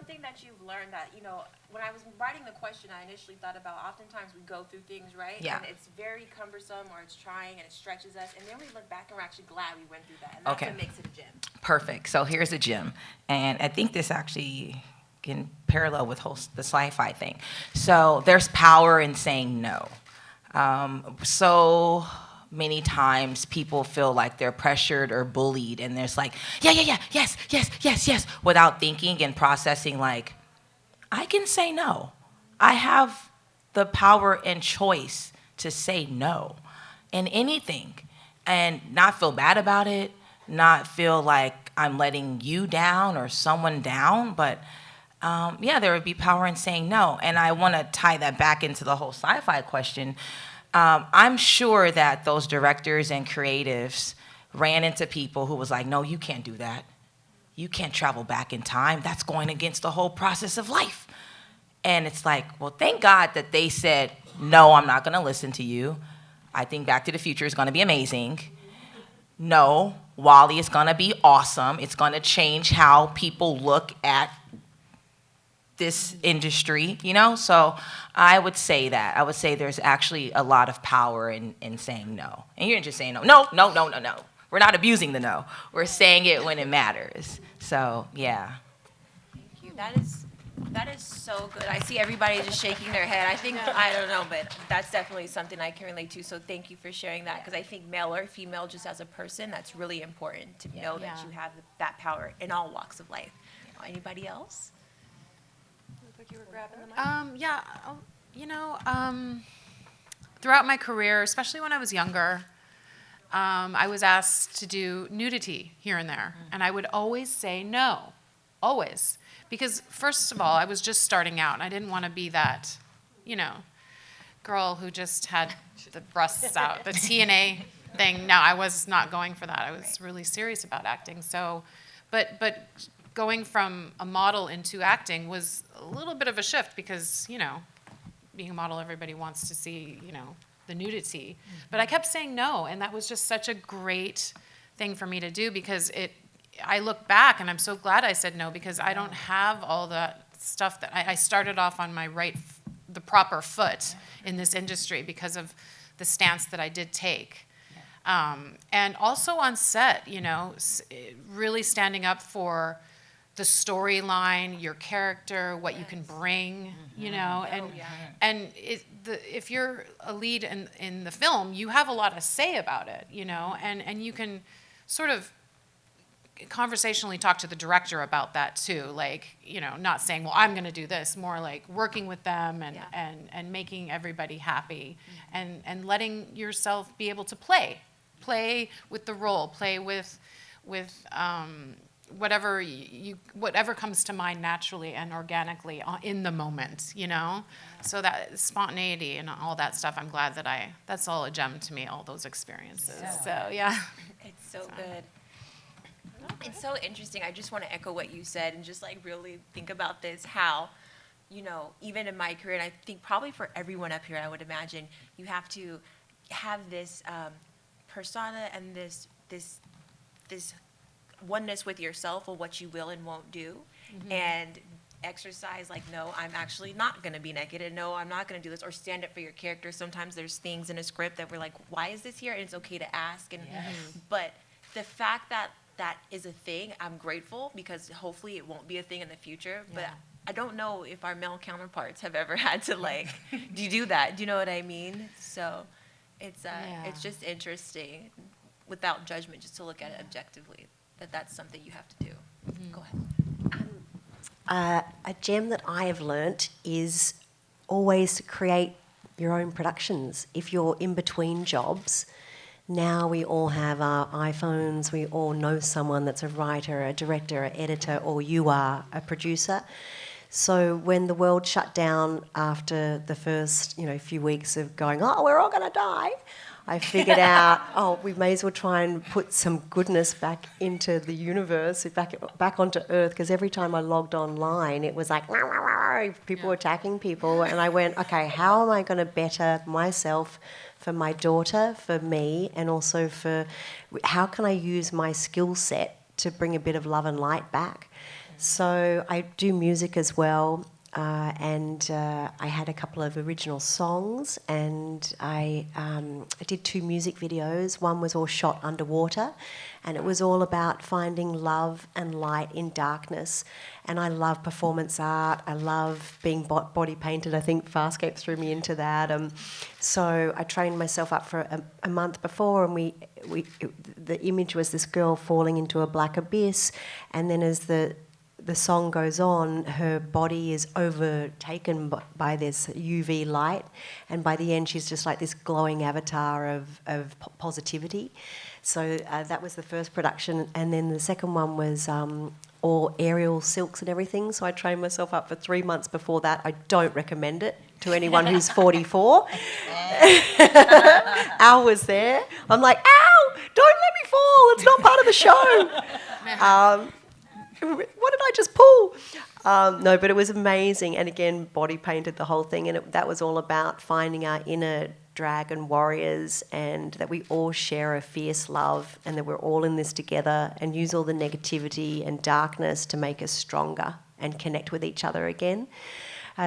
something that you've learned that, when I was writing the question, I initially thought about oftentimes we go through things, right? Yeah. And it's very cumbersome or it's trying and it stretches us. And then we look back and we're actually glad we went through that. And that's what makes it a gem. Perfect. So here's a gem. And I think this actually can parallel with the SciFi thing. So there's power in saying no. So many times people feel like they're pressured or bullied, and there's like, yes, without thinking and processing, like, I can say no. I have the power and choice to say no in anything and not feel bad about it, not feel like I'm letting you down or someone down, but there would be power in saying no. And I want to tie that back into the whole SciFi question. I'm sure that those directors and creatives ran into people who was like, no, you can't do that. You can't travel back in time. That's going against the whole process of life. And it's like, well, thank God that they said, no, I'm not going to listen to you. I think Back to the Future is going to be amazing. No, WALL-E is going to be awesome. It's going to change how people look at this industry, So I would say that. I would say there's actually a lot of power in saying no. And you're just saying no. No. We're not abusing the no. We're saying it when it matters. So, yeah. Thank you. That is so good. I see everybody just shaking their head. I think, I don't know, but that's definitely something I can relate to. So thank you for sharing that, because I think male or female, just as a person, that's really important to know that you have that power in all walks of life. Anybody else? You were grabbing the mic? Throughout my career, especially when I was younger, I was asked to do nudity here and there. And I would always say no, always. Because first of all, I was just starting out, and I didn't want to be that, girl who just had the breasts out, the TNA thing. No, I was not going for that. I was really serious about acting. So, but going from a model into acting was a little bit of a shift because, being a model, everybody wants to see, the nudity. But I kept saying no, and that was just such a great thing for me to do because I look back and I'm so glad I said no because I don't have all that stuff that I started off on my the proper foot in this industry because of the stance that I did take. And also on set, really standing up for the storyline, your character, what you can bring, and if you're a lead in the film, you have a lot to say about it, and you can sort of conversationally talk to the director about that too, like, not saying, well, I'm going to do this, more like working with them and making everybody happy and letting yourself be able to play with the role, play with whatever comes to mind naturally and organically in the moment, So that spontaneity and all that stuff, I'm glad that's all a gem to me, all those experiences. So, yeah. It's so good. It's so interesting. I just want to echo what you said and just really think about this, how, even in my career, and I think probably for everyone up here, I would imagine, you have to have this persona and this oneness with yourself of what you will and won't do, and exercise no, I'm actually not going to be naked, and no, I'm not going to do this, or stand up for your character. Sometimes there's things in a script that we're like, why is this here? And it's okay to ask. But the fact that is a thing, I'm grateful, because hopefully it won't be a thing in the future. But I don't know if our male counterparts have ever had to do that. Do you know what I mean? So it's just interesting, without judgment, just to look at it objectively, that's something you have to do. Go ahead. A gem that I have learnt is always to create your own productions. If you're in between jobs, now we all have our iPhones, we all know someone that's a writer, a director, an editor, or you are a producer. So when the world shut down after the first few weeks of going, we're all going to die, I figured out, we may as well try and put some goodness back into the universe, back onto Earth, because every time I logged online, it was like, people attacking people, and I went, okay, how am I going to better myself, for my daughter, for me, and also how can I use my skill set to bring a bit of love and light back? So I do music as well, and I had a couple of original songs, and I did 2 music videos. One was all shot underwater, and it was all about finding love and light in darkness. And I love performance art. I love being body painted. I think Farscape threw me into that. So I trained myself up for a month before, and the image was this girl falling into a black abyss, and then as the song goes on, her body is overtaken by this UV light, and by the end she's just like this glowing avatar of positivity. So that was the first production, and then the second one was all aerial silks and everything, so I trained myself up for 3 months before that. I don't recommend it to anyone who's 44. Al was there. I'm like, Al, don't let me fall, it's not part of the show. What did I just pull? No, but it was amazing. And again, body painted the whole thing. And that was all about finding our inner dragon warriors, and that we all share a fierce love, and that we're all in this together, and use all the negativity and darkness to make us stronger and connect with each other again.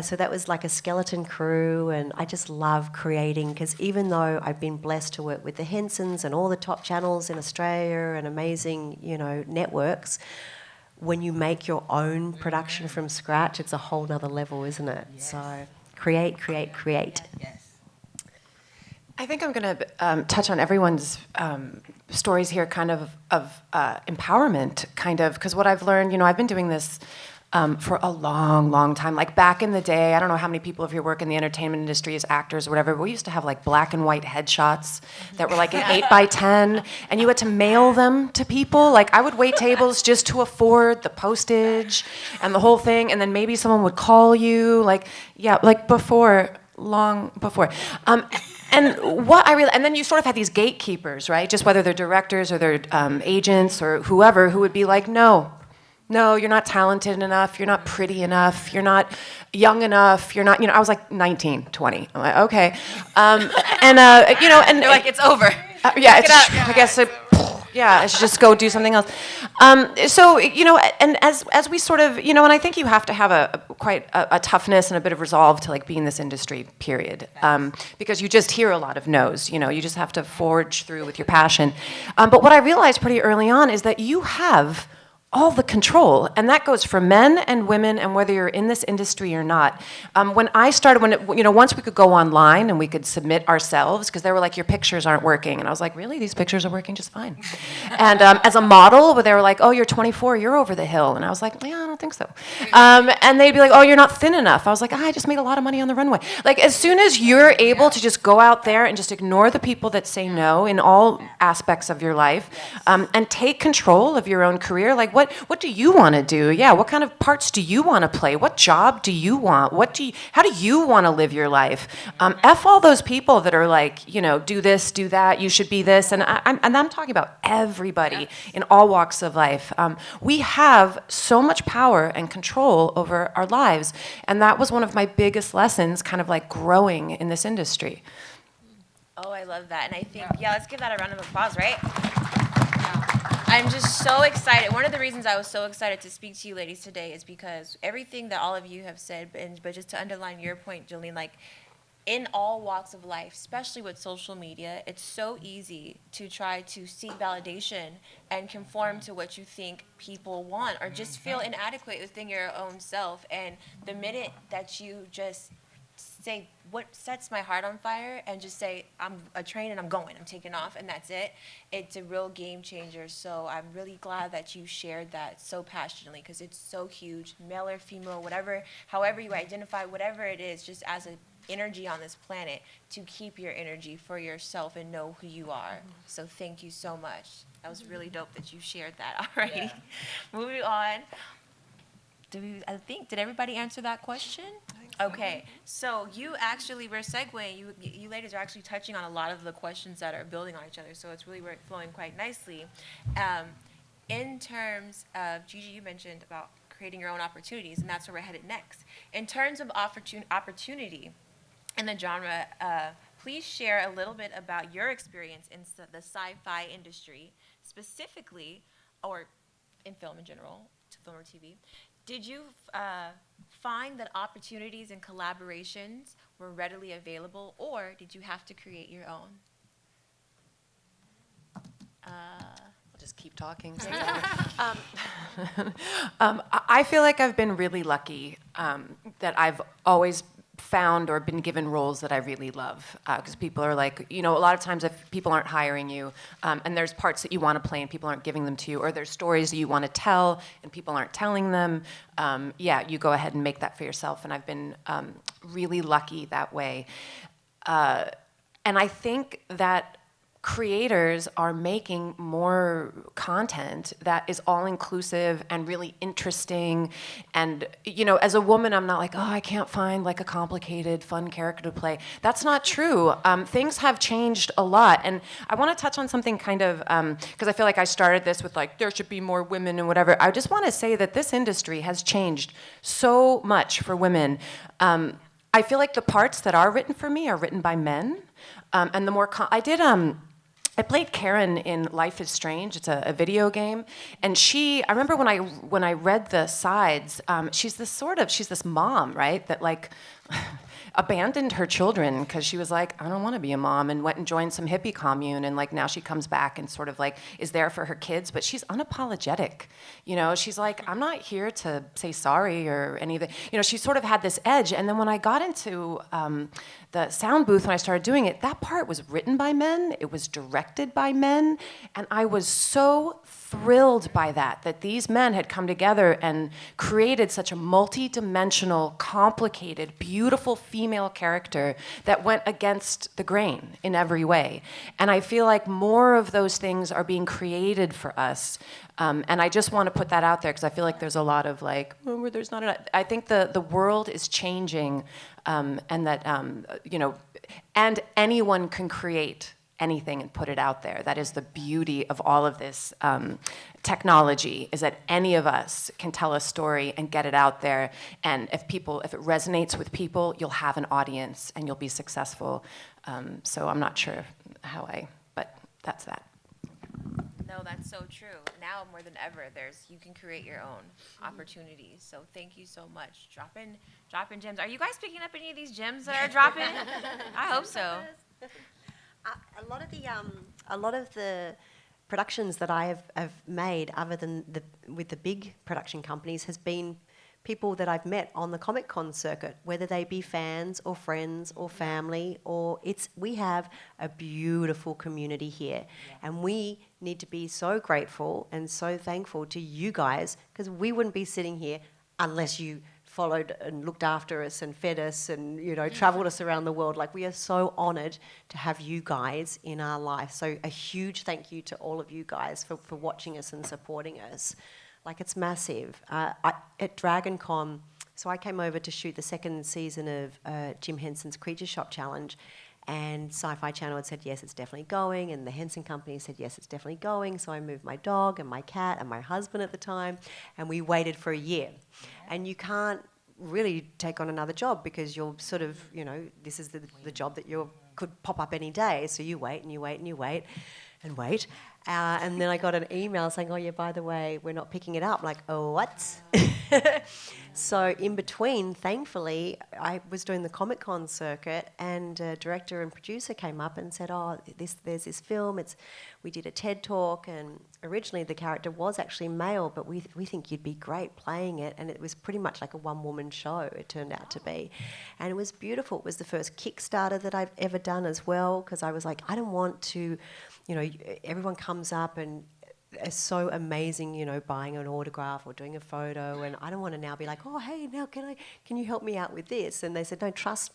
So that was like a skeleton crew, and I just love creating, because even though I've been blessed to work with the Hensons and all the top channels in Australia and amazing, networks, when you make your own production from scratch, it's a whole nother level, isn't it? Yes. So create. Yes. I think I'm going to touch on everyone's stories here, kind of empowerment, kind of, because what I've learned, I've been doing this for a long, long time. Like back in the day, I don't know how many people, if you work in the entertainment industry as actors or whatever, but we used to have like black and white headshots that were like an 8x10, and you had to mail them to people. Like I would wait tables just to afford the postage and the whole thing, and then maybe someone would call you, long before. And then you sort of had these gatekeepers, right? Just whether they're directors or they're agents or whoever, who would be like, no, you're not talented enough, you're not pretty enough, you're not young enough, you're not, I was like 19, 20. I'm like, okay. And They're like, it's over. I guess I should just go do something else. And as we sort of, and I think you have to have quite a toughness and a bit of resolve to like be in this industry, period. Because you just hear a lot of no's, you just have to forge through with your passion. But what I realized pretty early on is that you have all the control, and that goes for men and women, and whether you're in this industry or not. When I started, once we could go online and we could submit ourselves, because they were like, your pictures aren't working, and I was like, really? These pictures are working just fine. And as a model, they were like, oh, you're 24, you're over the hill, and I was like, yeah, I don't think so. And they'd be like, oh, you're not thin enough. I was like, I just made a lot of money on the runway. Like, as soon as you're able to just go out there and just ignore the people that say no in all aspects of your life, and take control of your own career, like what do you want to do? Yeah, what kind of parts do you want to play? What job do you want? How do you want to live your life? F all those people that are like, do this, do that, you should be this, and I'm talking about everybody in all walks of life. We have so much power and control over our lives, and that was one of my biggest lessons, kind of like growing in this industry. Oh, I love that. And I think, let's give that a round of applause, right? I'm just so excited. One of the reasons I was so excited to speak to you ladies today is because everything that all of you have said, but just to underline your point, Jolene, like in all walks of life, especially with social media, it's so easy to try to seek validation and conform to what you think people want, or just feel inadequate within your own self. And the minute that you just say what sets my heart on fire and just say, I'm a train and I'm going, I'm taking off, and that's it, it's a real game changer. So I'm really glad that you shared that so passionately, because it's so huge, male or female, whatever, however you identify, whatever it is, just as an energy on this planet, to keep your energy for yourself and know who you are. So thank you so much. That was really dope that you shared that already. Yeah. Moving on. Did everybody answer that question? Okay, so you actually, we're segueing, you ladies are actually touching on a lot of the questions that are building on each other, so it's really flowing quite nicely. In terms of, Gigi, you mentioned about creating your own opportunities, and that's where we're headed next. In terms of opportunity in the genre, please share a little bit about your experience in the sci-fi industry, specifically, or in film in general, film or TV. Did you find that opportunities and collaborations were readily available, or did you have to create your own? I'll just keep talking. I feel like I've been really lucky that I've always found or been given roles that I really love. Because people are like, a lot of times if people aren't hiring you, and there's parts that you want to play and people aren't giving them to you, or there's stories that you want to tell and people aren't telling them, you go ahead and make that for yourself. And I've been really lucky that way. And I think that creators are making more content that is all-inclusive and really interesting. And, as a woman, I'm not like, I can't find like a complicated, fun character to play. That's not true. Things have changed a lot. And I want to touch on something kind of, because I feel like I started this with like, there should be more women and whatever. I just want to say that this industry has changed so much for women. I feel like the parts that are written for me are written by men. And the more, I played Karen in Life is Strange. It's a video game. And I remember when I read the sides, she's this mom, right? That like abandoned her children because she was like, I don't want to be a mom, and went and joined some hippie commune, and like now she comes back and sort of like is there for her kids, but she's unapologetic. She's like, I'm not here to say sorry or anything. She sort of had this edge. And then when I got into the sound booth, when I started doing it, that part was written by men, it was directed by men, and I was so thrilled by that these men had come together and created such a multi-dimensional, complicated, beautiful female character that went against the grain in every way. And I feel like more of those things are being created for us. And I just want to put that out there because I feel like there's a lot of like, there's not enough. I think the world is changing, and that, and anyone can create anything and put it out there. That is the beauty of all of this technology, is that any of us can tell a story and get it out there. And if it resonates with people, you'll have an audience and you'll be successful. So I'm not sure but that's that. No, that's so true. Now more than ever, you can create your own opportunities. So thank you so much. Dropping gems. Are you guys picking up any of these gems that are dropping? I hope so. A lot of the productions that I have made, other than with the big production companies, has been people that I've met on the Comic-Con circuit, whether they be fans or friends or family, we have a beautiful community here. And we need to be so grateful and so thankful to you guys, because we wouldn't be sitting here unless you followed and looked after us and fed us and traveled us around the world. Like, we are so honored to have you guys in our life. So a huge thank you to all of you guys for watching us and supporting us. Like, it's massive. At DragonCon, so I came over to shoot the second season of Jim Henson's Creature Shop Challenge, and Sci-Fi Channel had said, yes, it's definitely going, and the Henson Company said, yes, it's definitely going. So I moved my dog and my cat and my husband at the time, and we waited for a year. And you can't really take on another job because you're sort of, this is the job that could pop up any day. So you wait and you wait and you wait and wait. And then I got an email saying, oh, yeah, by the way, we're not picking it up. Like, oh, what? So in between, thankfully, I was doing the Comic-Con circuit, and a director and producer came up and said, oh, there's this film. We did a TED Talk, and originally the character was actually male, but we think you'd be great playing it. And it was pretty much like a one-woman show, it turned out to be. And it was beautiful. It was the first Kickstarter that I've ever done as well, because I was like, I don't want to, everyone comes up and is so amazing, buying an autograph or doing a photo, and I don't want to now be like, oh, hey, now can you help me out with this? And they said, no, trust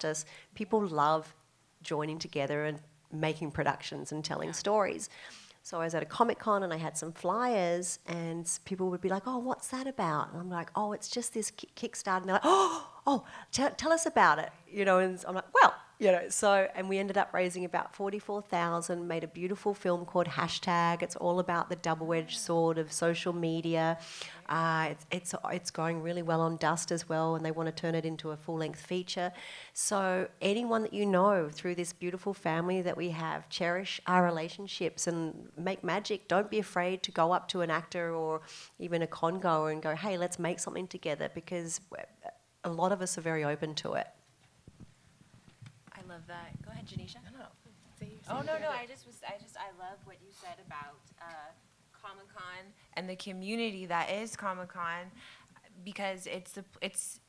us. People love joining together and making productions and telling stories. So I was at a Comic-Con and I had some flyers, and people would be like, oh, what's that about? And I'm like, oh, it's just this Kickstarter. And they're like, tell us about it. And I'm like, well, So, and we ended up raising about 44,000, made a beautiful film called Hashtag. It's all about the double-edged sword of social media. It's going really well on Dust as well, and they want to turn it into a full-length feature. So anyone that you know through this beautiful family that we have, cherish our relationships and make magic. Don't be afraid to go up to an actor or even a con goer and go, hey, let's make something together, because a lot of us are very open to it. I love that. Go ahead, Janeshia. Oh, No. I love what you said about Comic-Con and the community that is Comic-Con, because it's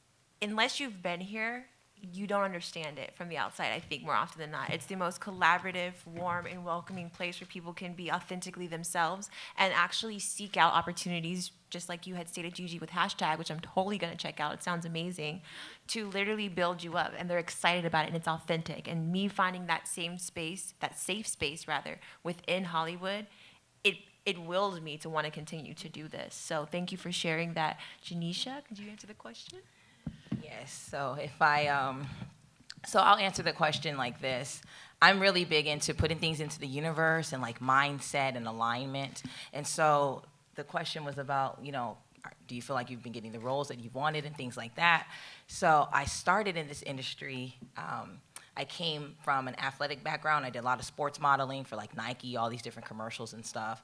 unless you've been here, you don't understand it from the outside, I think, more often than not. It's the most collaborative, warm, and welcoming place where people can be authentically themselves and actually seek out opportunities, just like you had stated, Gigi, with Hashtag, which I'm totally going to check out. It sounds amazing, to literally build you up. And they're excited about it, and it's authentic. And me finding that same space, that safe space, rather, within Hollywood, it willed me to want to continue to do this. So thank you for sharing that. Janeshia, could you answer the question? Yes. So if so I'll answer the question like this. I'm really big into putting things into the universe and like mindset and alignment. And so the question was about, do you feel like you've been getting the roles that you wanted and things like that? So I started in this industry. I came from an athletic background. I did a lot of sports modeling for like Nike, all these different commercials and stuff.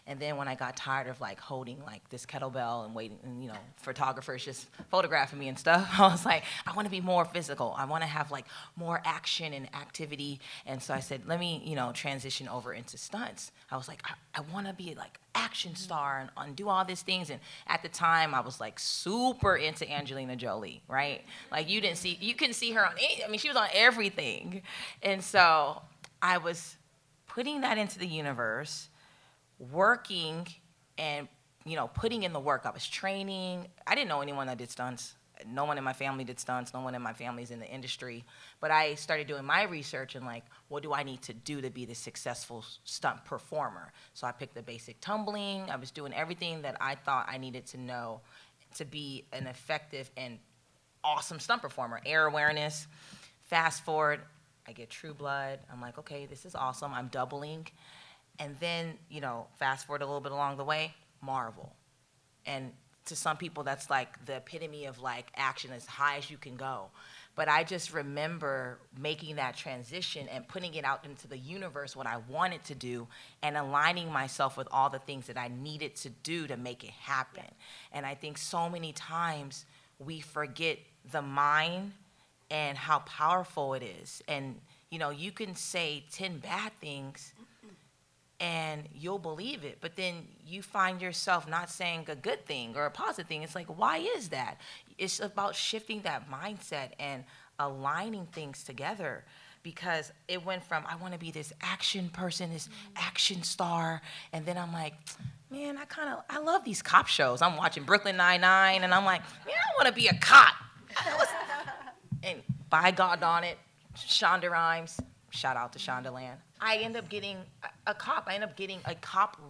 And then when I got tired of like holding like this kettlebell and waiting, and photographers just photographing me and stuff, I was like, I want to be more physical. I want to have like more action and activity. And so I said, let me, transition over into stunts. I was like, I want to be like action star and do all these things. And at the time, I was like super into Angelina Jolie, right? Like you couldn't see her on she was on everything. And so I was putting that into the universe, working and, putting in the work. I was training. I didn't know anyone that did stunts. No one in my family did stunts. No one in my family's in the industry. But I started doing my research and like, what do I need to do to be the successful stunt performer? So I picked the basic tumbling. I was doing everything that I thought I needed to know to be an effective and awesome stunt performer. Air awareness. Fast forward, I get True Blood. I'm like, okay, this is awesome. I'm doubling. And then, fast forward a little bit along the way, Marvel. And to some people, that's like the epitome of like action as high as you can go. But I just remember making that transition and putting it out into the universe, what I wanted to do, and aligning myself with all the things that I needed to do to make it happen. Yeah. And I think so many times we forget the mind and how powerful it is. And, you can say 10 bad things and you'll believe it, but then you find yourself not saying a good thing or a positive thing. It's like, why is that? It's about shifting that mindset and aligning things together, because it went from, I want to be this action person, this action star, and then I'm like, man, I love these cop shows. I'm watching Brooklyn Nine-Nine, and I'm like, man, I want to be a cop. And by God on it, Shonda Rhimes, shout out to Shonda Land, I end up getting a cop. I end up getting a cop role.